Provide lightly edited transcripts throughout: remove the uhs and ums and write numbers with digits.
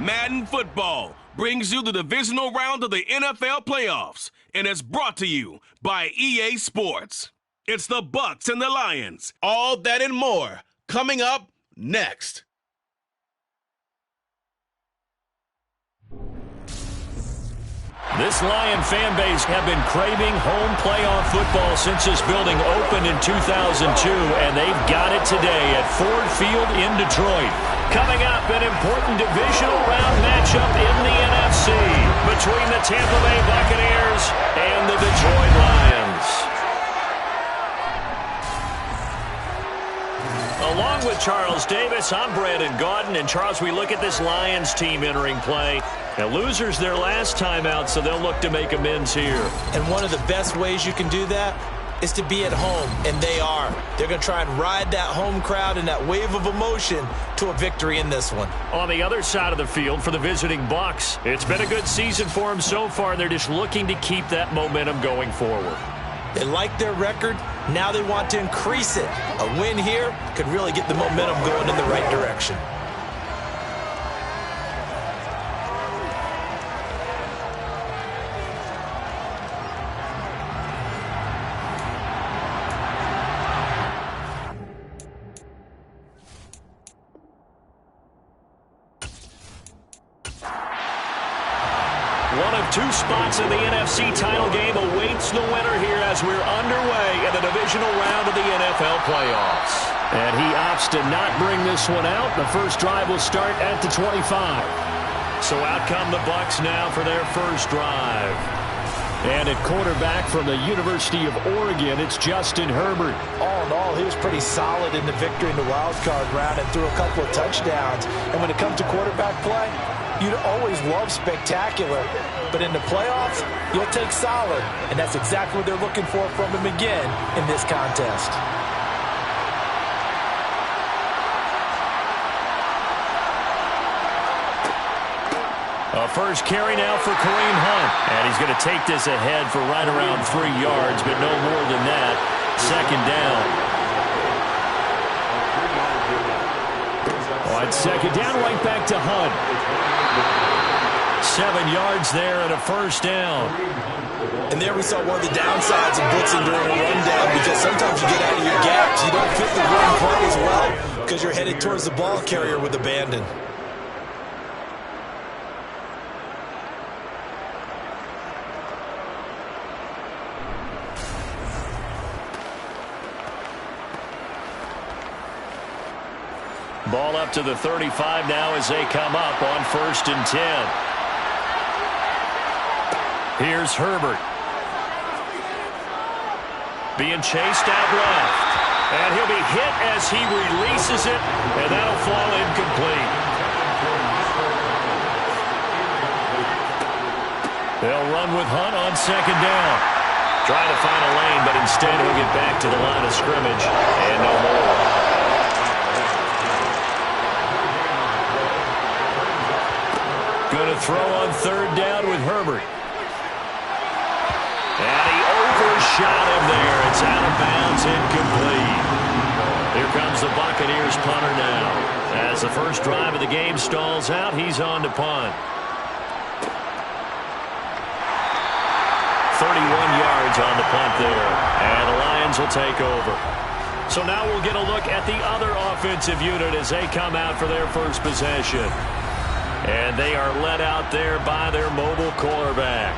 Madden Football brings you the divisional round of the NFL playoffs, and it's brought to you by EA Sports. It's the Bucs and the Lions. All that and more coming up next. This Lion fan base have been craving home playoff football since this building opened in 2002, and they've got it today at Ford Field in Detroit. Coming up, an important divisional round matchup in the NFC between the Tampa Bay Buccaneers and the Detroit Lions. Along with Charles Davis, I'm Brandon Gaudin. And Charles, we look at this Lions team entering play. Now, losers their last time out, so they'll look to make amends here. And one of the best ways you can do that is to be at home, and they are. They're going to try and ride that home crowd and that wave of emotion to a victory in this one. On the other side of the field for the visiting Bucs, it's been a good season for them so far, and they're just looking to keep that momentum going forward. They like their record. Now they want to increase it. A win here could really get the momentum going in the right direction. One of two spots in the NFC title game awaits the winner here as we're underway in the divisional round of the NFL playoffs. And he opts to not bring this one out. The first drive will start at the 25. So out come the Bucs now for their first drive. And at quarterback from the University of Oregon, it's Justin Herbert. All in all, he was pretty solid in the victory in the wild card round and threw a couple of touchdowns. And when it comes to quarterback play, you'd always love spectacular, but in the playoffs, you'll take solid, and that's exactly what they're looking for from him again in this contest. A first carry now for Kareem Hunt, and he's going to take this ahead for right around 3 yards, but no more than that. Second down. On second down, right back to Hunt. 7 yards there and a first down. And there we saw one of the downsides of blitzing during a rundown, because sometimes you get out of your gaps. You don't fit the run play as well because you're headed towards the ball carrier with abandon. Ball up to the 35 now as they come up on 1st and 10. Here's Herbert. Being chased out left. And he'll be hit as he releases it, and that'll fall incomplete. They'll run with Hunt on second down. Trying to find a lane, but instead he'll get back to the line of scrimmage. And no more. Going to throw on third down with Herbert. And he overshot him there. It's out of bounds, incomplete. Here comes the Buccaneers punter now. As the first drive of the game stalls out, he's on to punt. 31 yards on the punt there. And the Lions will take over. So now we'll get a look at the other offensive unit as they come out for their first possession. And they are led out there by their mobile quarterback.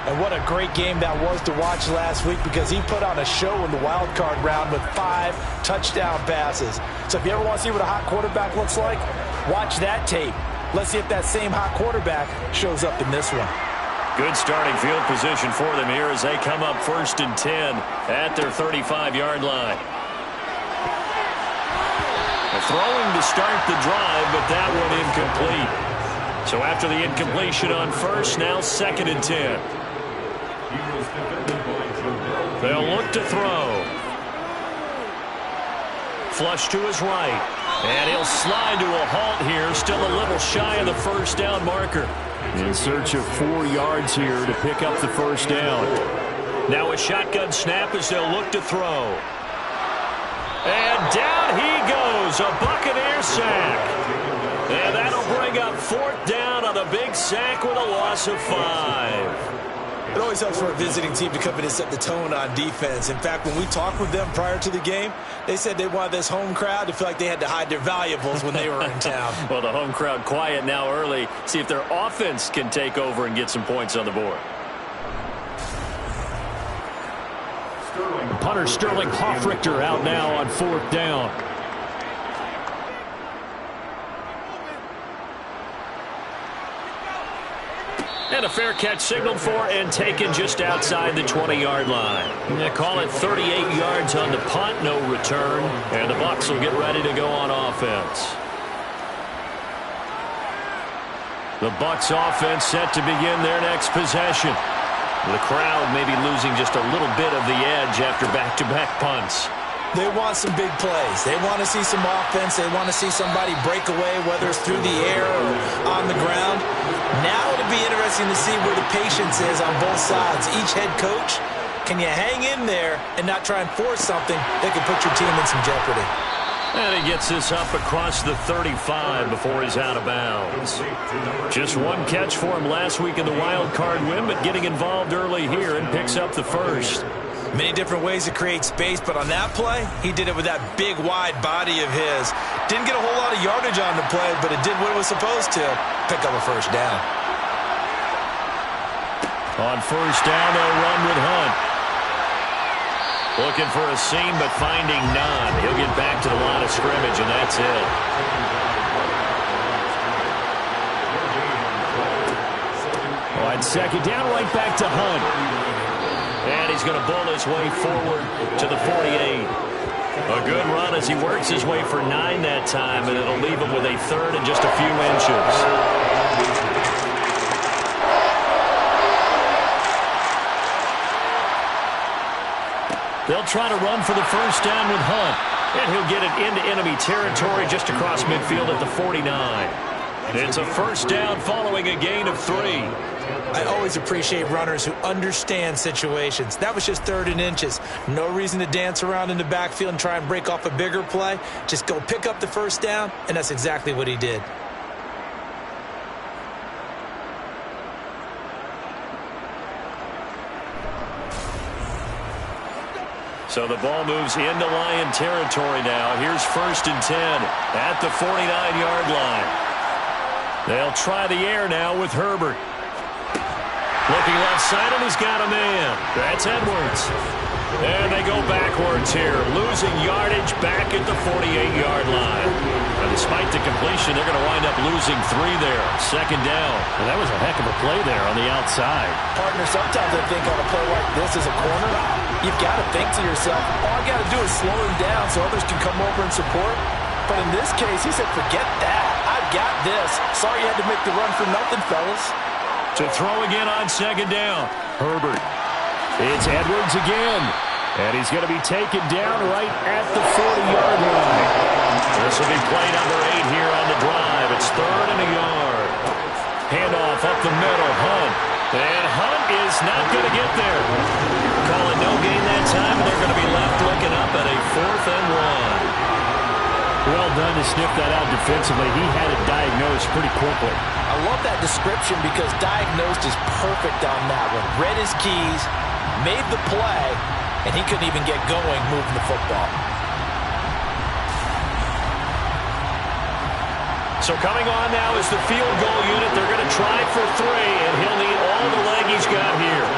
And what a great game that was to watch last week, because he put on a show in the wild card round with 5 touchdown passes. So if you ever want to see what a hot quarterback looks like, watch that tape. Let's see if that same hot quarterback shows up in this one. Good starting field position for them here as they come up 1st and 10 at their 35-yard line. Throwing to start the drive, but that one incomplete. So after the incompletion on first, now 2nd and 10. They'll look to throw. Flush to his right. And he'll slide to a halt here, still a little shy of the first down marker. In search of 4 yards here to pick up the first down. Now a shotgun snap as they'll look to throw. And down he goes, a Buccaneer sack. And that'll bring up up 4th down on the big sack with a loss of 5. It always helps for a visiting team to come in and set the tone on defense. In fact, when we talked with them prior to the game, they said they wanted this home crowd to feel like they had to hide their valuables when they were in town. Well, the home crowd quiet now early. See if their offense can take over and get some points on the board. Punter Sterling Hoffrichter out now on 4th down. And a fair catch signaled for and taken just outside the 20-yard line. They call it 38 yards on the punt, no return. And the Bucs will get ready to go on offense. The Bucs offense set to begin their next possession. The crowd may be losing just a little bit of the edge after back-to-back punts. They want some big plays. They want to see some offense. They want to see somebody break away, whether it's through the air or on the ground. Now it'll be interesting to see where the patience is on both sides. Each head coach, can you hang in there and not try and force something that could put your team in some jeopardy? And he gets this up across the 35 before he's out of bounds. Just one catch for him last week in the wild card win, but getting involved early here and picks up the first. Many different ways to create space, but on that play, he did it with that big, wide body of his. Didn't get a whole lot of yardage on the play, but it did what it was supposed to, pick up a first down. On first down, they'll run with Hunt. Looking for a seam, but finding none. He'll get back to the line of scrimmage, and that's it. On second down, right back to Hunt. And he's going to bull his way forward to the 48. A good run as he works his way for 9 that time, and it'll leave him with a third and just a few inches. They'll try to run for the first down with Hunt. And he'll get it into enemy territory just across midfield at the 49. It's a first down following a gain of 3. I always appreciate runners who understand situations. That was just 3rd and inches. No reason to dance around in the backfield and try and break off a bigger play. Just go pick up the first down, and that's exactly what he did. So the ball moves into Lion territory now. Here's 1st and 10 at the 49-yard line. They'll try the air now with Herbert. Looking left side, and he's got a man. That's Edwards. And they go backwards here, losing yardage back at the 48-yard line. And despite the completion, they're going to wind up losing 3 there. 2nd down. And that was a heck of a play there on the outside. Partner, sometimes I think on a play like this as a corner, you've got to think to yourself, all I got to do is slow him down so others can come over and support. But in this case, he said, forget that. I've got this. Sorry you had to make the run for nothing, fellas. To throw again on 2nd down. Herbert. It's Edwards again. And he's going to be taken down right at the 40-yard line. This will be play number 8 here on the drive. It's 3rd and a yard. Handoff up the middle. Hunt. And Hunt is not going to get there. Call it no gain that time, and they're going to be left looking up at a 4th and 1. Well done to sniff that out defensively. He had it diagnosed pretty quickly. I love that description because diagnosed is perfect on that one. Read his keys, made the play, and he couldn't even get going moving the football. So coming on now is the field goal unit. They're going to try for 3, and he'll need all the leg he's got here.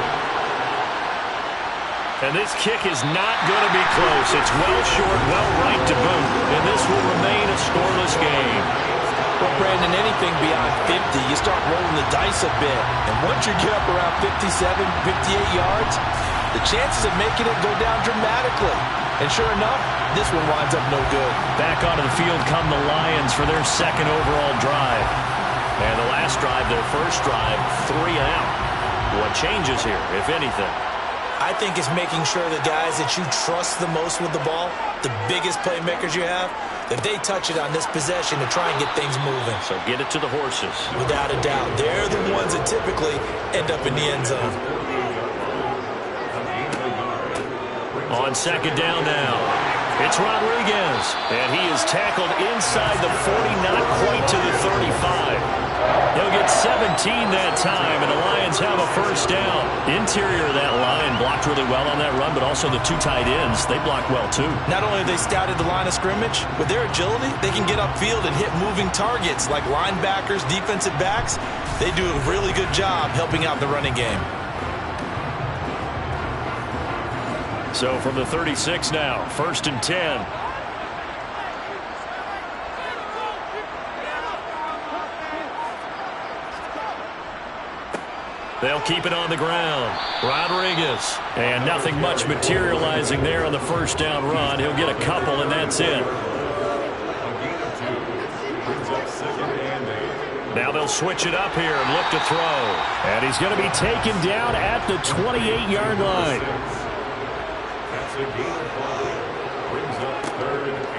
And this kick is not going to be close. It's well short, well right to boot, and this will remain a scoreless game. Well, Brandon, anything beyond 50, you start rolling the dice a bit. And once you get up around 57, 58 yards, the chances of making it go down dramatically. And sure enough, this one winds up no good. Back onto the field come the Lions for their 2nd overall drive. And the last drive, their first drive, 3 out. What changes here, if anything? I think it's making sure the guys that you trust the most with the ball, the biggest playmakers you have, that they touch it on this possession to try and get things moving. So get it to the horses. Without a doubt. They're the ones that typically end up in the end zone. On 2nd down now. It's Rodriguez, and he is tackled inside the 40, not quite to the 35. He'll get 17 that time, and the Lions have a first down. Interior of that line blocked really well on that run, but also the two tight ends, they blocked well too. Not only have they scouted the line of scrimmage, with their agility, they can get upfield and hit moving targets like linebackers, defensive backs. They do a really good job helping out the running game. So from the 36 now, 1st and 10. They'll keep it on the ground. Rodriguez. And nothing much materializing there on the first down run. He'll get a couple, and that's it. Now they'll switch it up here and look to throw. And he's going to be taken down at the 28-yard line.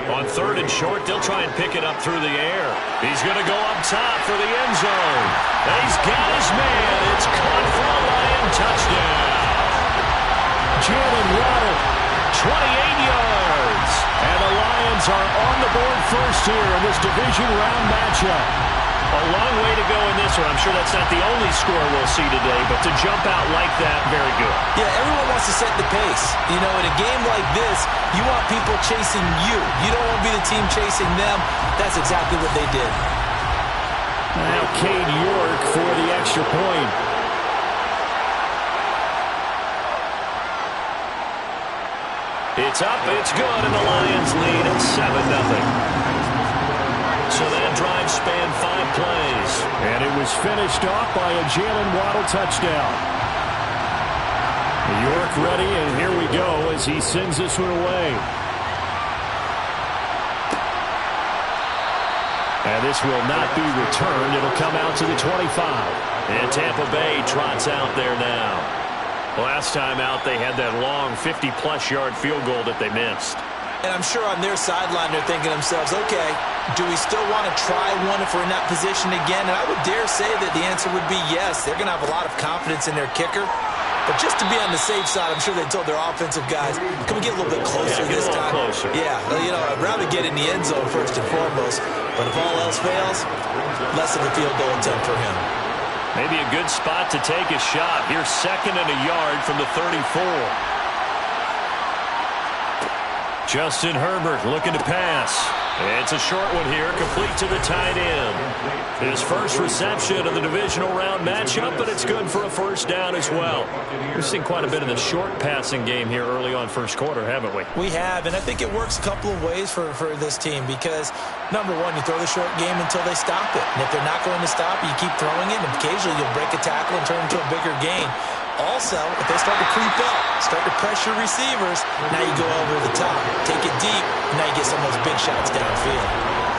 On 3rd and short, they'll try and pick it up through the air. He's going to go up top for the end zone. And he's got his man. It's caught for a Lion touchdown. Jalen Waddle, 28 yards. And the Lions are on the board first here in this division round matchup. A long way to go in this one. I'm sure that's not the only score we'll see today, but to jump out like that, very good. Yeah, everyone wants to set the pace. You know, in a game like this, you want people chasing you. You don't want to be the team chasing them. That's exactly what they did. Now Cade York for the extra point. It's up, it's good, and the Lions lead at 7-0. So that drive spanned 5 plays. And it was finished off by a Jalen Waddle touchdown. York ready, and here we go as he sends this one away. And this will not be returned. It'll come out to the 25. And Tampa Bay trots out there now. Last time out, they had that long 50-plus yard field goal that they missed. And I'm sure on their sideline they're thinking to themselves, okay, do we still want to try one if we're in that position again? And I would dare say that the answer would be yes. They're going to have a lot of confidence in their kicker. But just to be on the safe side, I'm sure they told their offensive guys, can we get a little bit closer this time? Closer. Yeah, you know, I'd rather get in the end zone first and foremost. But if all else fails, less of a field goal attempt for him. Maybe a good spot to take a shot. Here's 2nd and a yard from the 34. Justin Herbert looking to pass. It's a short one here, complete to the tight end. His first reception of the divisional round matchup, but it's good for a first down as well. We've seen quite a bit of the short passing game here early on first quarter, haven't we? We have, and I think it works a couple of ways for this team because, number one, you throw the short game until they stop it. And if they're not going to stop it, you keep throwing it, and occasionally you'll break a tackle and turn it into a bigger gain. Also, if they start to creep up, start to pressure receivers, now you go over the top. Take it deep, and now you get some of those big shots downfield.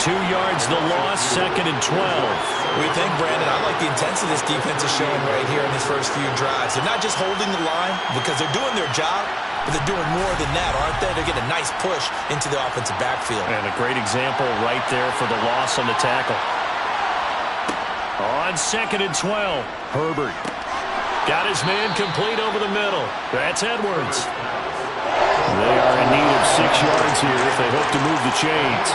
2 yards the loss, 2nd and 12. We think, Brandon, I like the intensity this defense is showing right here in these first few drives. They're not just holding the line because they're doing their job, but they're doing more than that, aren't they? They're getting a nice push into the offensive backfield. And a great example right there for the loss on the tackle. On 2nd and 12, Herbert. Got his man complete over the middle. That's Edwards. They are in need of 6 yards here if they hope to move the chains.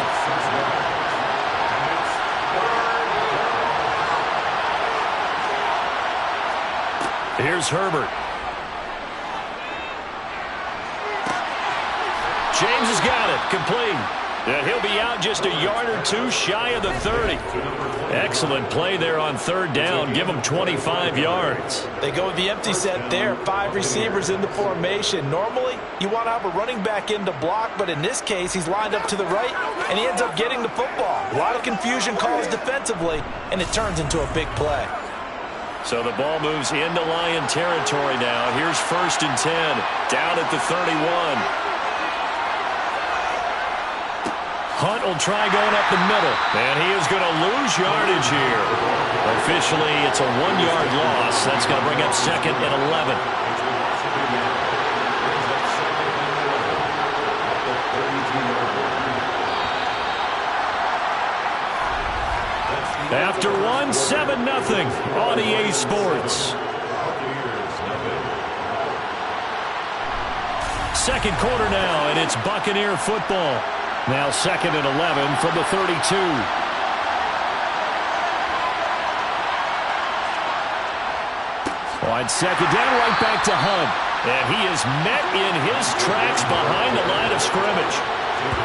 Here's Herbert. James has got it. Complete. And he'll be out just a yard or two shy of the 30. Excellent play there on 3rd down. Give them 25 yards. They go with the empty set there. 5 receivers in the formation. Normally, you want to have a running back in to block, but in this case, he's lined up to the right, and he ends up getting the football. A lot of confusion caused defensively, and it turns into a big play. So the ball moves into Lion territory now. Here's 1st and 10, down at the 31. Hunt will try going up the middle, and he is going to lose yardage here. Officially, it's a 1-yard loss. That's going to bring up 2nd and 11. After 7-0 on EA Sports. Second quarter now, and it's Buccaneer football. Now 2nd and 11 from the 32. On second down, right back to Hunt. And he is met in his tracks behind the line of scrimmage.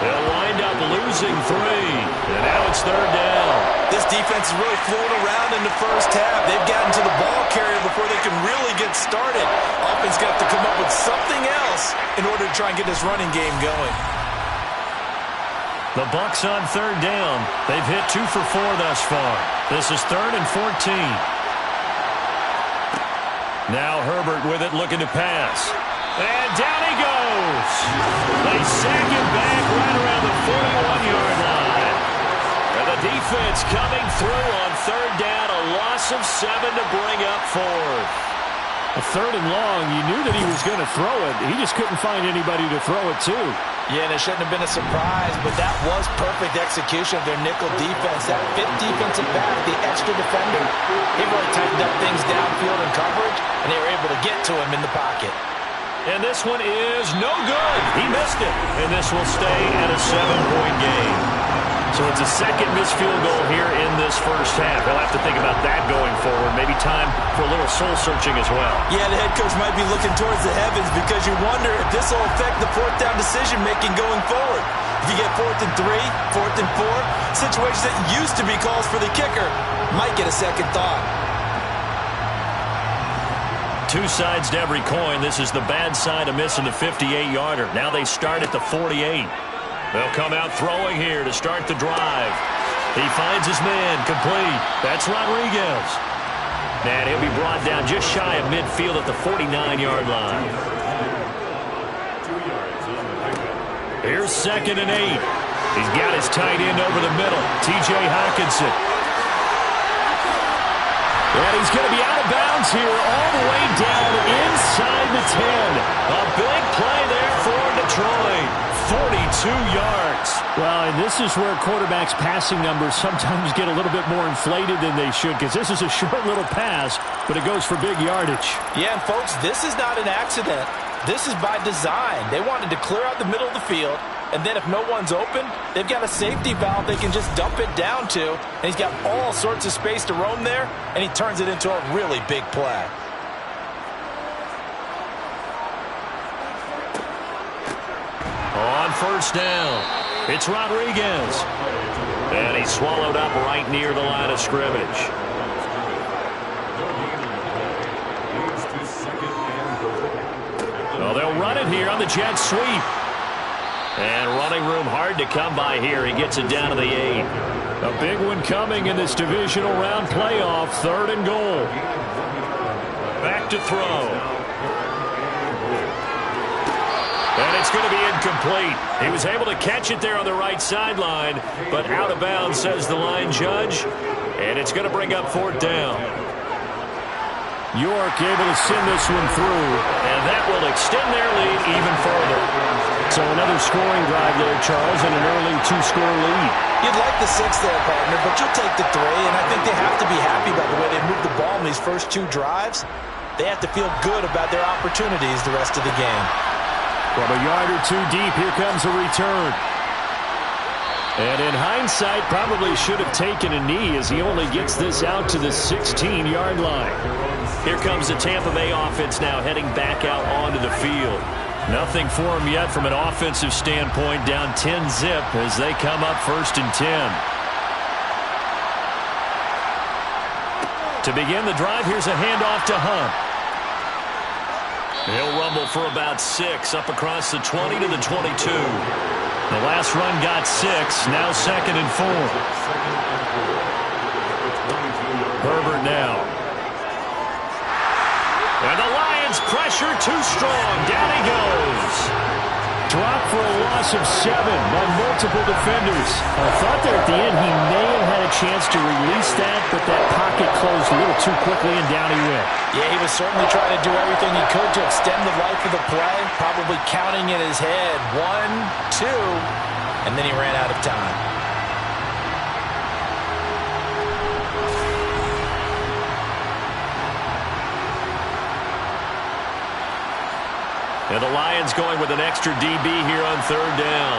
They'll wind up losing 3. And now it's 3rd down. This defense is really floating around in the first half. They've gotten to the ball carrier before they can really get started. Offense got to come up with something else in order to try and get this running game going. The Bucs on 3rd down. They've hit 2 for 4 thus far. This is 3rd and 14. Now Herbert with it, looking to pass. And down he goes. They sack him back right around the 41-yard line. And the defense coming through on 3rd down. A loss of 7 to bring up 4th. A 3rd and long, you knew that he was going to throw it. He just couldn't find anybody to throw it to. Yeah, and it shouldn't have been a surprise, but that was perfect execution of their nickel defense. That 5th defensive back, the extra defender, he really tightened up things downfield in coverage, and they were able to get to him in the pocket. And this one is no good. He missed it. And this will stay at a 7-point game. So it's a second missed field goal here in this first half. He'll have to think about that going forward. Maybe time for a little soul-searching as well. Yeah, the head coach might be looking towards the heavens because you wonder if this will affect the 4th down decision-making going forward. If you get 4th and 3, 4th and 4, situations that used to be calls for the kicker might get a second thought. Two sides to every coin. This is the bad side of missing the 58-yarder. Now they start at the 48. They'll come out throwing here to start the drive. He finds his man, complete. That's Rodriguez. And he'll be brought down just shy of midfield at the 49-yard line. Here's 2nd and 8. He's got his tight end over the middle, T.J. Hockenson. And he's going to be out of bounds here all the way down inside the 10. A big play there for Detroit. 42 yards. Well, and this is where quarterbacks' passing numbers sometimes get a little bit more inflated than they should, because this is a short little pass, but it goes for big yardage. Yeah, and folks, this is not an accident. This is by design. They wanted to clear out the middle of the field, and then if no one's open, they've got a safety valve they can just dump it down to, and he's got all sorts of space to roam there, and he turns it into a really big play. On 1st down, it's Rodriguez. And he's swallowed up right near the line of scrimmage. Well, they'll run it here on the jet sweep. And running room hard to come by here. He gets it down to the 8. A big one coming in this divisional round playoff. 3rd and goal. Back to throw. And it's going to be incomplete. He was able to catch it there on the right sideline, but out of bounds, says the line judge. And it's going to bring up 4th down. York able to send this one through, and that will extend their lead even further. So another scoring drive there, Charles, and an early 2-score lead. You'd like the 6 there, partner, but you'll take the 3, and I think they have to be happy about the way they moved the ball in these first 2 drives. They have to feel good about their opportunities the rest of the game. From a yard or 2 deep, here comes a return. And in hindsight, probably should have taken a knee as he only gets this out to the 16-yard line. Here comes the Tampa Bay offense now heading back out onto the field. Nothing for him yet from an offensive standpoint, down 10-zip as they come up 1st and 10. To begin the drive, here's a handoff to Hunt. He'll rumble for about 6 up across the 20 to the 22. The last run got 6, now 2nd and 4. Herbert now. And the Lions pressure too strong. Down he goes. Dropped for a loss of 7 by multiple defenders. I thought there at the end he may have had a chance to release that, but that pocket closed a little too quickly and down he went. Yeah, he was certainly trying to do everything he could to extend the life of the play, probably counting in his head 1, 2, and then he ran out of time. And the Lions going with an extra DB here on third down.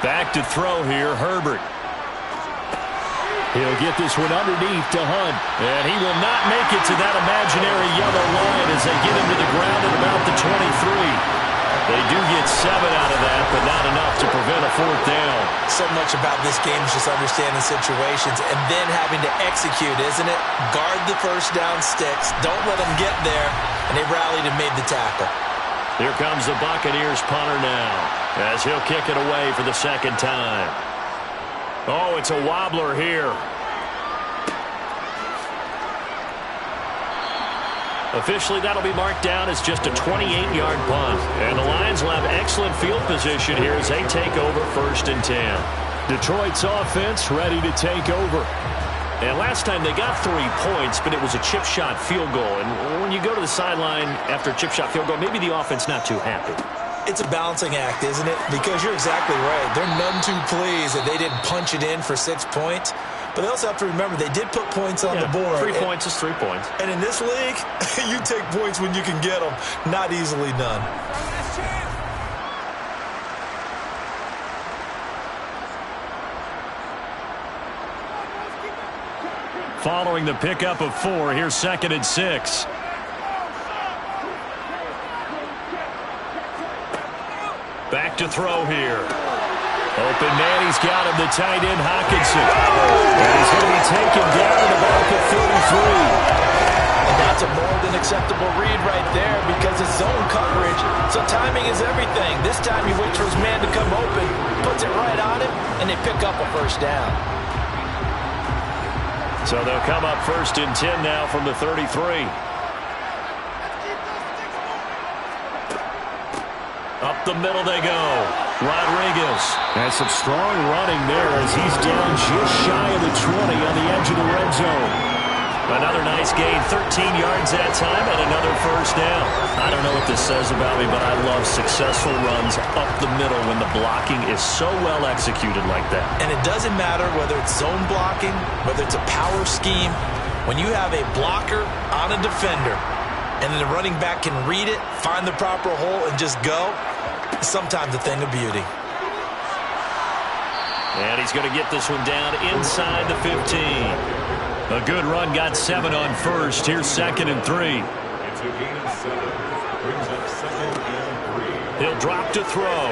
Back to throw here, Herbert. He'll get this one underneath to Hunt. And he will not make it to that imaginary yellow line as they get him to the ground at about the 23. They do get 7 out of that, but not enough to prevent a fourth down. So much about this game is just understanding situations and then having to execute, isn't it? Guard the first down sticks. Don't let them get there. And they rallied and made the tackle. Here comes the Buccaneers punter now as he'll kick it away for the second time. Oh, it's a wobbler here. Officially, that'll be marked down as just a 28-yard punt. And the Lions will have excellent field position here as they take over 1st and 10. Detroit's offense ready to take over. And last time they got 3 points, but it was a chip shot field goal. And when you go to the sideline after a chip shot field goal, maybe the offense not too happy. It's a balancing act, isn't it? Because you're exactly right. They're none too pleased that they didn't punch it in for 6 points. But they also have to remember they did put points on the board. 3 points is 3 points. And in this league, you take points when you can get them. Not easily done. Following the pickup of 4, here's 2nd and 6. Back to throw here. Open man, he's got him, the tight end, Hockenson. And he's going to be taken down at about the 33. And that's a more than acceptable read right there because it's zone coverage, so timing is everything. This time he waits for his man to come open, puts it right on him, and they pick up a first down. So they'll come up 1st and 10 now from the 33. Up the middle they go. Rodriguez. And some strong running there as he's down just shy of the 20 on the edge of the red zone. Another nice gain, 13 yards that time, and another first down. I don't know what this says about me, but I love successful runs up the middle when the blocking is so well executed like that. And it doesn't matter whether it's zone blocking, whether it's a power scheme. When you have a blocker on a defender, and then the running back can read it, find the proper hole, and just go, sometimes a thing of beauty. And he's going to get this one down inside the 15. A good run, got 7 on 1st. Here's 2nd and 3. It's a gain of 7. Brings up 2nd and 3. He'll drop to throw.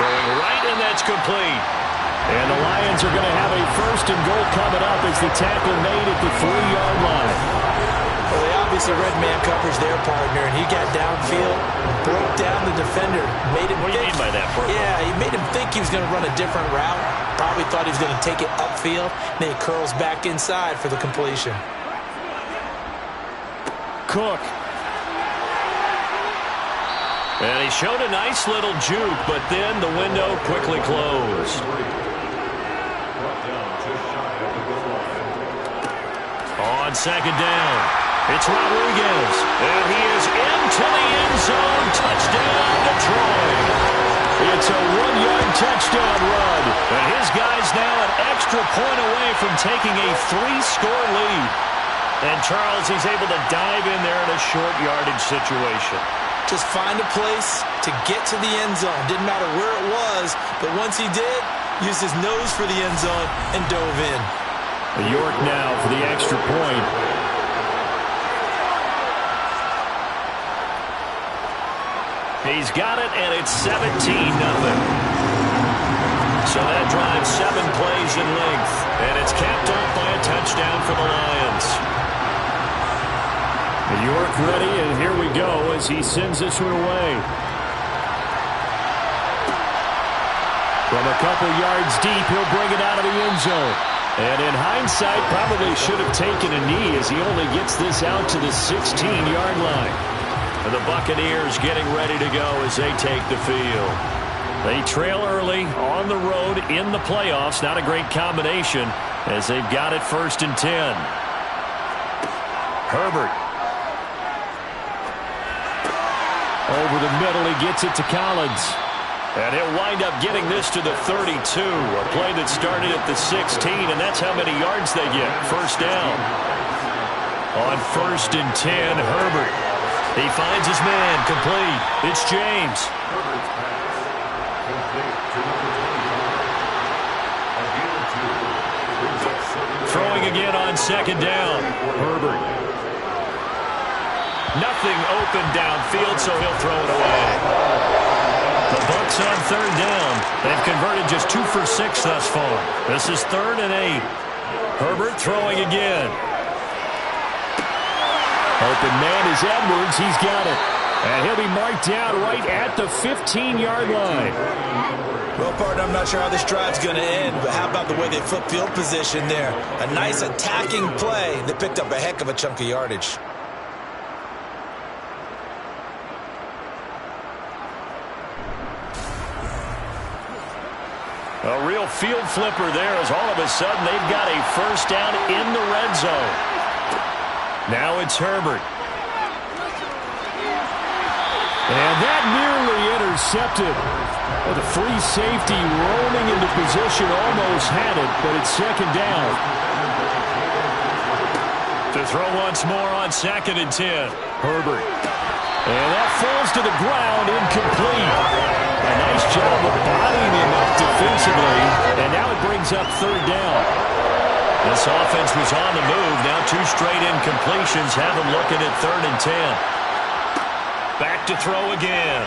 Throwing right, and that's complete. And the Lions are going to have a 1st and goal coming up as the tackle made at the 3-yard line. Well, they obviously read man coverage their partner, and he got downfield, broke down the defender, made him What do you mean by that, Purple? Yeah, he made him think he was going to run a different route. Probably thought he was going to take it upfield. Then he curls back inside for the completion. Cook. And he showed a nice little juke, but then the window quickly closed. On 2nd down, it's Rodriguez. And he is into the end zone. Touchdown, Detroit. It's a 1-yard touchdown run. And his guy's now an extra point away from taking a 3-score lead. And Charles, he's able to dive in there in a short yardage situation. Just find a place to get to the end zone. Didn't matter where it was, but once he did, used his nose for the end zone and dove in. York now for the extra point. He's got it, and it's 17-0. So that drives 7 plays in length, and it's capped off by a touchdown for the Lions. York ready, and here we go as he sends this one away. From a couple yards deep, he'll bring it out of the end zone. And in hindsight, probably should have taken a knee as he only gets this out to the 16-yard line. And the Buccaneers getting ready to go as they take the field. They trail early on the road in the playoffs. Not a great combination as they've got it 1st and 10. Herbert. Over the middle, he gets it to Collins. And he'll wind up getting this to the 32. A play that started at the 16, and that's how many yards they get. First down. On 1st and 10, Herbert. He finds his man, complete. It's James. Herbert's pass, complete to number 25. A gain of 2. Brings up 7th. Throwing again on 2nd down. Herbert. Nothing open downfield, so he'll throw it away. The Bucs on 3rd down. They've converted just 2 for 6 thus far. This is 3rd and 8. Herbert throwing again. Open man is Edwards. He's got it. And he'll be marked down right at the 15-yard line. Well, partner, I'm not sure how this drive's going to end, but how about the way they flip field position there? A nice attacking play that picked up a heck of a chunk of yardage. A real field flipper there as all of a sudden they've got a first down in the red zone. Now it's Herbert. And that nearly intercepted. Well, the free safety roaming into position almost had it, but it's 2nd down. To throw once more on 2nd and 10. Herbert. And that falls to the ground, incomplete. A nice job of bodying him up defensively, and now it brings up 3rd down. This offense was on the move. Now 2 straight incompletions have them looking at 3rd and 10. Back to throw again.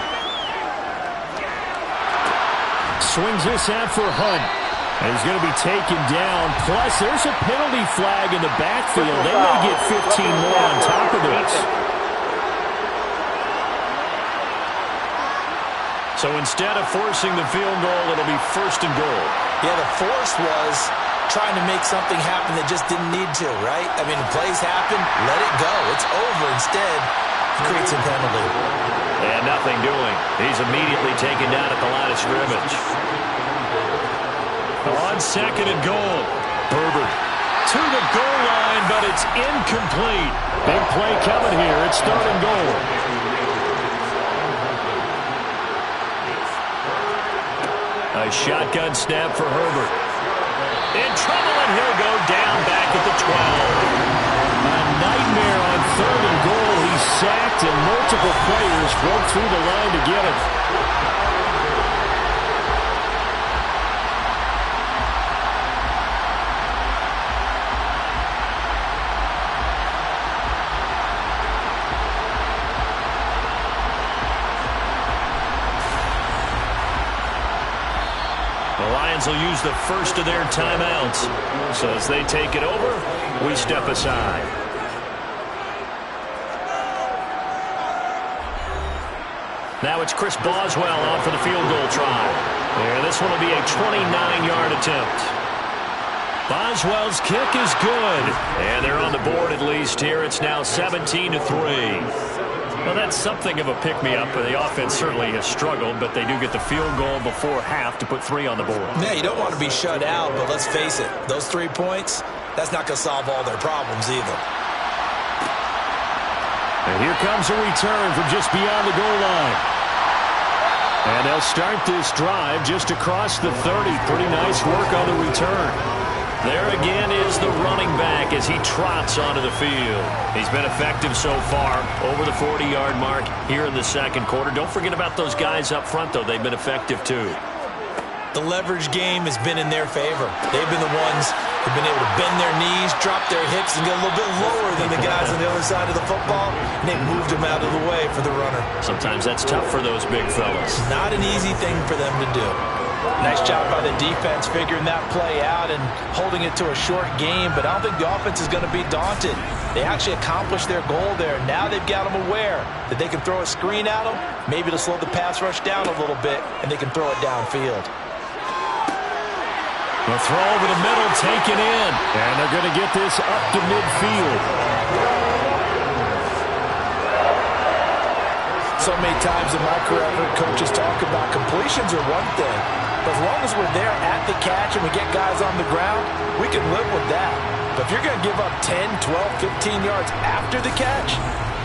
Swings this out for Hunt. And he's going to be taken down. Plus, there's a penalty flag in the backfield. They may get 15 more on top of this. So instead of forcing the field goal, it'll be 1st and goal. Yeah, the force was trying to make something happen that just didn't need to, right? I mean, plays happen, let it go. It's over. Instead, it creates a penalty. And nothing doing. He's immediately taken down at the line of scrimmage. On 2nd and goal, Herbert to the goal line, but it's incomplete. Big play coming here. It's 3rd and goal. A shotgun snap for Herbert. In trouble, and he'll go down back at the 12. A nightmare on 3rd and goal. He's sacked, and multiple players broke through the line to get him. The Lions will use the first of their timeouts. So as they take it over, we step aside. Now it's Chris Boswell on for the field goal try. And this one will be a 29-yard attempt. Boswell's kick is good. And they're on the board at least here. It's now 17-3. Well, that's something of a pick-me-up. The offense certainly has struggled, but they do get the field goal before half to put 3 on the board. Yeah, you don't want to be shut out, but let's face it. Those 3 points, that's not going to solve all their problems either. And here comes a return from just beyond the goal line. And they'll start this drive just across the 30. Pretty nice work on the return. There again is the running back as he trots onto the field. He's been effective so far, over the 40-yard mark here in the 2nd quarter. Don't forget about those guys up front, though. They've been effective, too. The leverage game has been in their favor. They've been the ones who've been able to bend their knees, drop their hips, and get a little bit lower than the guys on the other side of the football, and they've moved them out of the way for the runner. Sometimes that's tough for those big fellas. Not an easy thing for them to do. Nice job by the defense figuring that play out and holding it to a short game, but I don't think the offense is going to be daunted. They actually accomplished their goal there. Now they've got them aware that they can throw a screen at them, maybe to slow the pass rush down a little bit, and they can throw it downfield. The throw over the middle taken in, and they're going to get this up to midfield. So many times in my career, I've heard coaches talk about completions are one thing, but as long as we're there at the catch and we get guys on the ground, we can live with that. But if you're going to give up 10, 12, 15 yards after the catch,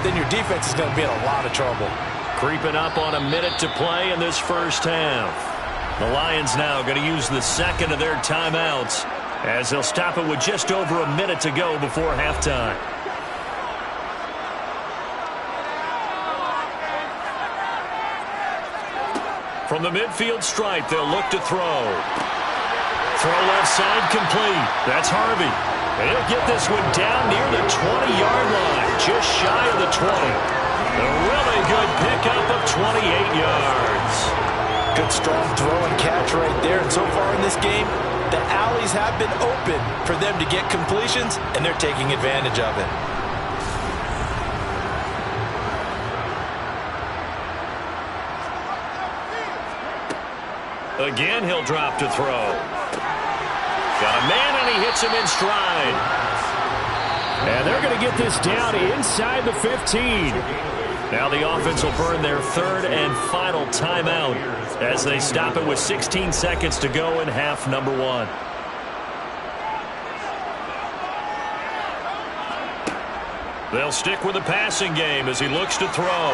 then your defense is going to be in a lot of trouble. Creeping up on a minute to play in this first half. The Lions now going to use the 2nd of their timeouts as they'll stop it with just over a minute to go before halftime. From the midfield stripe, they'll look to throw. Throw left side complete. That's Harvey. And he'll get this one down near the 20-yard line, just shy of the 20. A really good pickup of 28 yards. Good strong throw and catch right there. And so far in this game, the alleys have been open for them to get completions, and they're taking advantage of it. Again, he'll drop to throw. Got a man, and he hits him in stride. And they're going to get this down inside the 15. Now the offense will burn their third and final timeout as they stop it with 16 seconds to go in half number 1. They'll stick with the passing game as he looks to throw.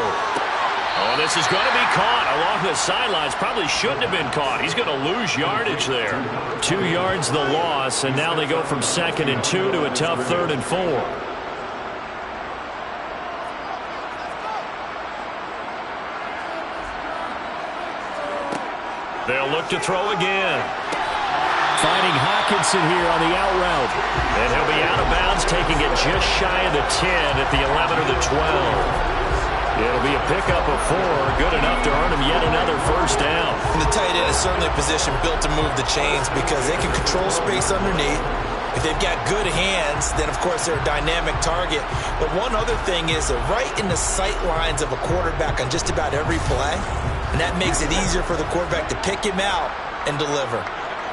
Oh, this is going to be caught along the sidelines. Probably shouldn't have been caught. He's going to lose yardage there. 2 yards the loss, and now they go from 2nd and 2 to a tough 3rd and 4. They'll look to throw again. Finding Hawkinson here on the out route. And he'll be out of bounds, taking it just shy of the 10 at the 11 or the 12. It'll be a pickup of 4, good enough to earn him yet another first down. And the tight end is certainly a position built to move the chains because they can control space underneath. If they've got good hands, then of course they're a dynamic target. But one other thing is they're right in the sight lines of a quarterback on just about every play. And that makes it easier for the quarterback to pick him out and deliver.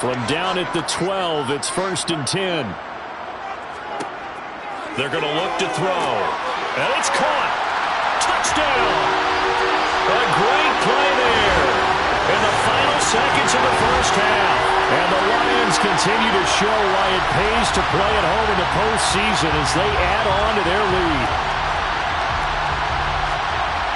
From down at the 12, it's 1st and 10. They're going to look to throw. And it's caught. Touchdown! A great play there in the final seconds of the first half. And the Lions continue to show why it pays to play at home in the postseason as they add on to their lead.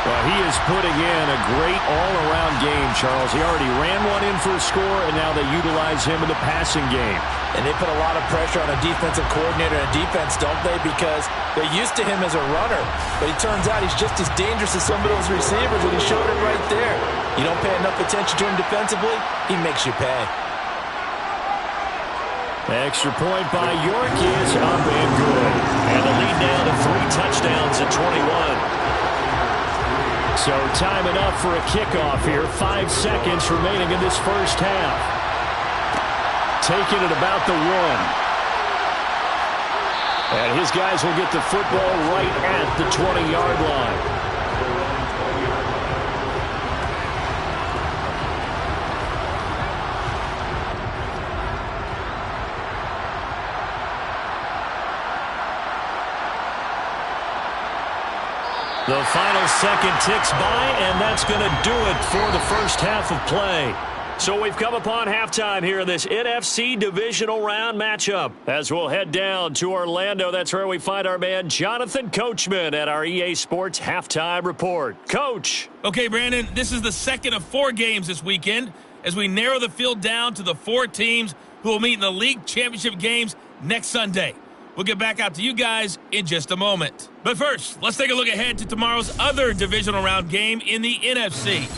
Well, he is putting in a great all-around game, Charles. He already ran one in for a score, and now they utilize him in the passing game. And they put a lot of pressure on a defensive coordinator and defense, don't they? Because they're used to him as a runner. But it turns out he's just as dangerous as some of those receivers, and he showed it right there. You don't pay enough attention to him defensively, he makes you pay. Extra point by York is up and good. And the lead now to 3 touchdowns at 21. So time enough for a kickoff here. 5 seconds remaining in this first half. Taking it about the 1. And his guys will get the football right at the 20-yard line. The final second ticks by, and that's going to do it for the first half of play. So we've come upon halftime here in this NFC Divisional Round matchup. As we'll head down to Orlando, that's where we find our man Jonathan Coachman at our EA Sports Halftime Report. Coach. Okay, Brandon, this is the second of 4 games this weekend as we narrow the field down to the 4 teams who will meet in the league championship games next Sunday. We'll get back out to you guys in just a moment. But first, let's take a look ahead to tomorrow's other divisional round game in the NFC.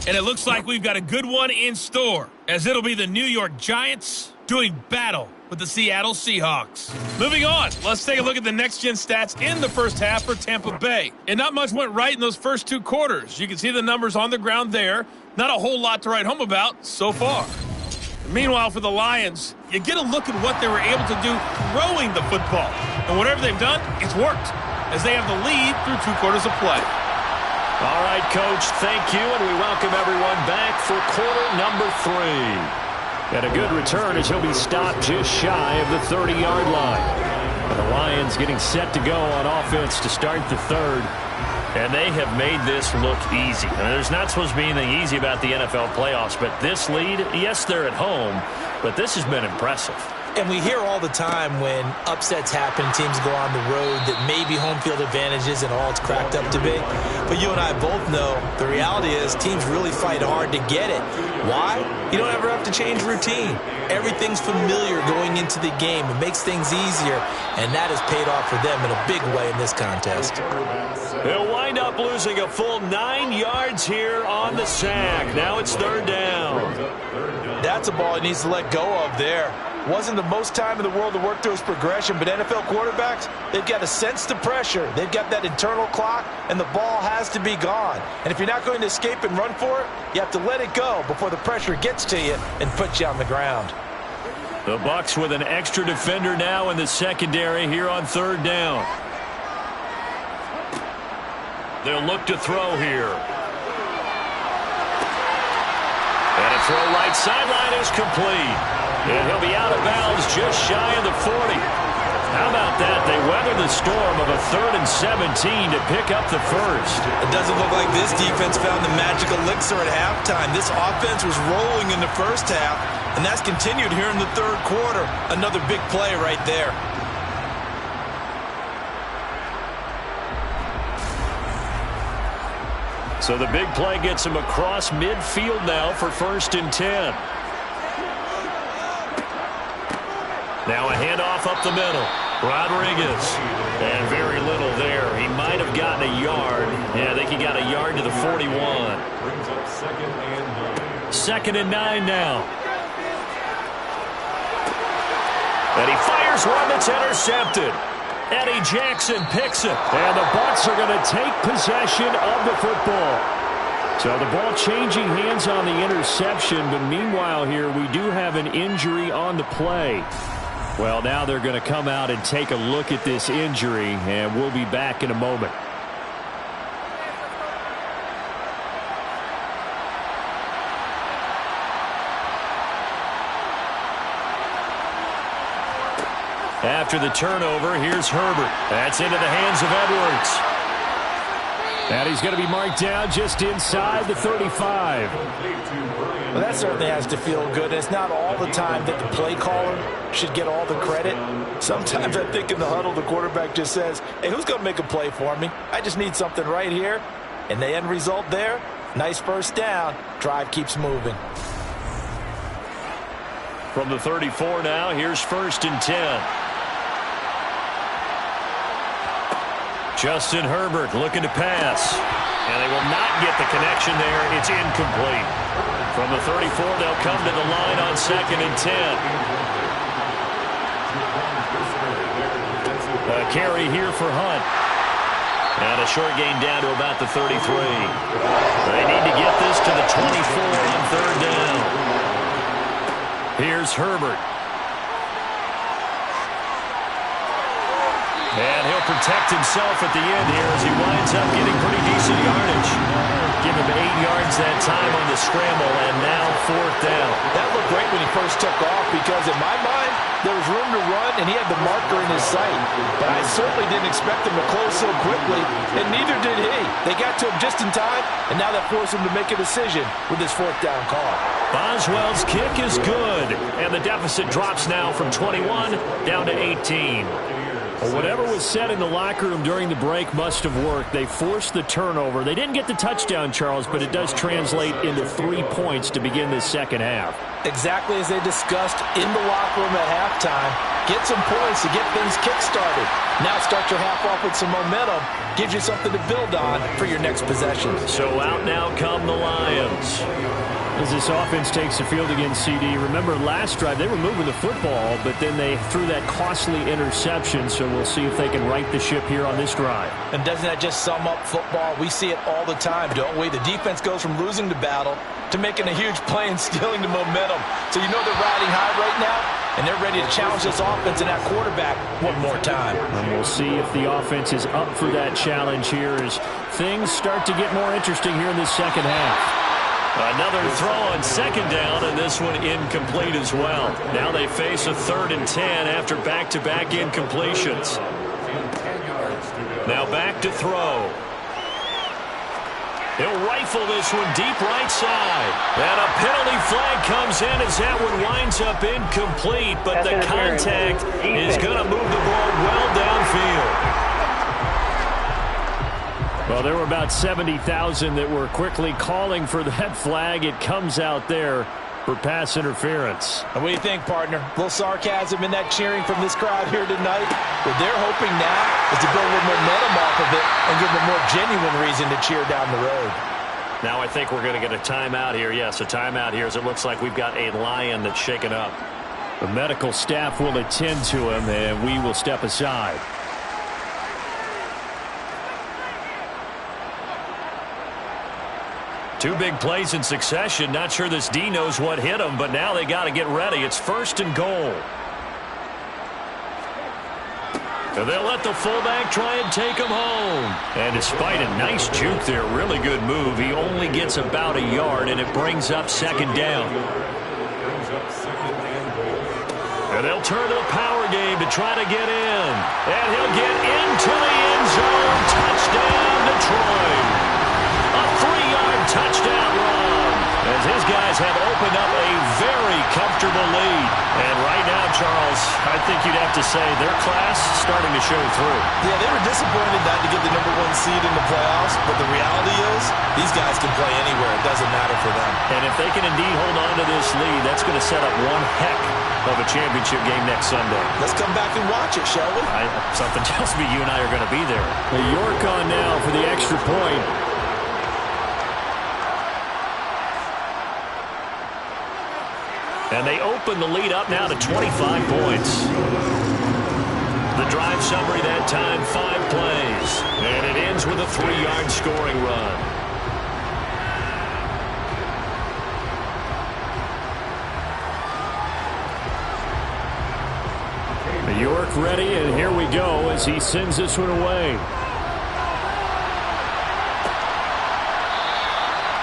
And it looks like we've got a good one in store, as it'll be the New York Giants doing battle with the Seattle Seahawks. Moving on, let's take a look at the next-gen stats in the first half for Tampa Bay. And not much went right in those first 2 quarters. You can see the numbers on the ground there. Not a whole lot to write home about so far. Meanwhile, for the Lions, you get a look at what they were able to do throwing the football. And whatever they've done, it's worked, as they have the lead through 2 quarters of play. All right, Coach, thank you, and we welcome everyone back for quarter number 3. And a good return as he'll be stopped just shy of the 30-yard line. And the Lions getting set to go on offense to start the 3rd. And they have made this look easy. I mean, there's not supposed to be anything easy about the NFL playoffs, but this lead, yes, they're at home, but this has been impressive. And we hear all the time when upsets happen, teams go on the road, that maybe home field advantage isn't all it's cracked up to be. But you and I both know the reality is teams really fight hard to get it. Why? You don't ever have to change routine. Everything's familiar going into the game. It makes things easier, and that has paid off for them in a big way in this contest. They'll wind up losing a full 9 yards here on the sack. Now it's third down. That's a ball he needs to let go of there. Wasn't the most time in the world to work through his progression, but NFL quarterbacks, they've got to sense the pressure. They've got that internal clock, and the ball has to be gone. And if you're not going to escape and run for it, you have to let it go before the pressure gets to you and puts you on the ground. The Bucs with an extra defender now in the secondary here on third down. They'll look to throw here. And a throw right sideline is complete. And he'll be out of bounds just shy of the 40. How about that? They weather the storm of a 3rd and 17 to pick up the first. It doesn't look like this defense found the magic elixir at halftime. This offense was rolling in the first half, and that's continued here in the third quarter. Another big play right there. So the big play gets him across midfield now for 1st and 10. Now a handoff up the middle. Rodriguez. And very little there. He might have gotten a yard. Yeah, I think he got a yard to the 41. Brings up 2nd and 9. 2nd and 9 now. And he fires one that's intercepted. Eddie Jackson picks it. And the Bucs are going to take possession of the football. So the ball changing hands on the interception, but meanwhile here we do have an injury on the play. Well, now they're going to come out and take a look at this injury, and we'll be back in a moment. After the turnover, here's Herbert. That's into the hands of Edwards. And he's going to be marked down just inside the 35. Well, that certainly has to feel good. It's not all the time that the play caller should get all the credit. Sometimes I think in the huddle, the quarterback just says, hey, who's going to make a play for me? I just need something right here. And the end result there, nice first down. Drive keeps moving. From the 34 now, here's 1st and 10. Justin Herbert looking to pass. And they will not get the connection there. It's incomplete. From the 34, they'll come to the line on 2nd and 10. A carry here for Hunt. And a short gain down to about the 33. They need to get this to the 24 on 3rd down. Here's Herbert. And he'll protect himself at the end here as he winds up getting pretty decent yardage. Give him 8 yards that time on the scramble, and now 4th down. That looked great when he first took off because in my mind, there was room to run, and he had the marker in his sight. But I certainly didn't expect him to close so quickly, and neither did he. They got to him just in time, and now that forced him to make a decision with his 4th down call. Boswell's kick is good, and the deficit drops now from 21 down to 18. Well, whatever was said in the locker room during the break must have worked. They forced the turnover. They didn't get the touchdown, Charles, but it does translate into 3 points to begin this second half. Exactly as they discussed in the locker room at halftime. Get some points to get things kick-started. Now start your half off with some momentum. Gives you something to build on for your next possession. So out now come the Lions. As this offense takes the field against CD, remember last drive they were moving the football, but then they threw that costly interception, so we'll see if they can right the ship here on this drive. And doesn't that just sum up football? We see it all the time, don't we? The defense goes from losing the battle to making a huge play and stealing the momentum. So you know they're riding high right now, and they're ready to challenge this offense and that quarterback one more time. And we'll see if the offense is up for that challenge here as things start to get more interesting here in this second half. Another throw on 2nd down, and this one incomplete as well. Now they face a 3rd and 10 after back-to-back incompletions. Now back to throw. He'll rifle this one deep right side. And a penalty flag comes in as that one winds up incomplete, but the contact is going to move the ball well downfield. Well, there were about 70,000 that were quickly calling for that flag. It comes out there for pass interference. And what do you think, partner? A little sarcasm in that cheering from this crowd here tonight. What they're hoping now is to build a little momentum off of it and give them a more genuine reason to cheer down the road. Now I think we're going to get a timeout here. Yes, a timeout here as it looks like we've got a Lion that's shaken up. The medical staff will attend to him, and we will step aside. Two big plays in succession. Not sure this D knows what hit him, but now they got to get ready. It's 1st and goal. And they'll let the fullback try and take him home. And despite a nice juke there, really good move, he only gets about a yard, and it brings up 2nd down. And they'll turn to the power game to try to get in. And he'll get into the end zone. Touchdown, Detroit. A 3-yard touchdown run as his guys have opened up a very comfortable lead. And right now, Charles, I think you'd have to say their class starting to show through. Yeah, they were disappointed not to get the #1 seed in the playoffs, but the reality is these guys can play anywhere. It doesn't matter for them. And if they can indeed hold on to this lead, that's going to set up one heck of a championship game next Sunday. Let's come back and watch it, shall we? Something tells me you and I are going to be there. York on now for the extra point. And they open the lead up now to 25 points. The drive summary that time, 5 plays. And it ends with a 3-yard scoring run. York ready, and here we go as he sends this one away.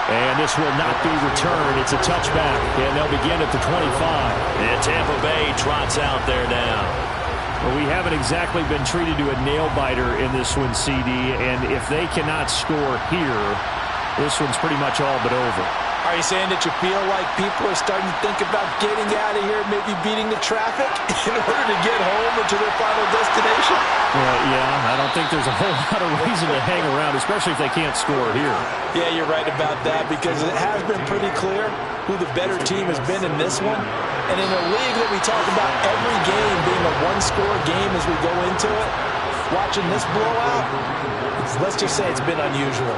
And this will not be returned. It's a touchback, and they'll begin at the 25. And Tampa Bay trots out there now. Well, we haven't exactly been treated to a nail-biter in this one, CD, and if they cannot score here, this one's pretty much all but over. Are you saying that you feel like people are starting to think about getting out of here, maybe beating the traffic in order to get home or to their final destination? Yeah, I don't think there's a whole lot of reason to hang around, especially if they can't score here. Yeah, you're right about that, because it has been pretty clear who the better team has been in this one. And in a league that we talk about every game being a one-score game as we go into it, watching this blowout, let's just say it's been unusual.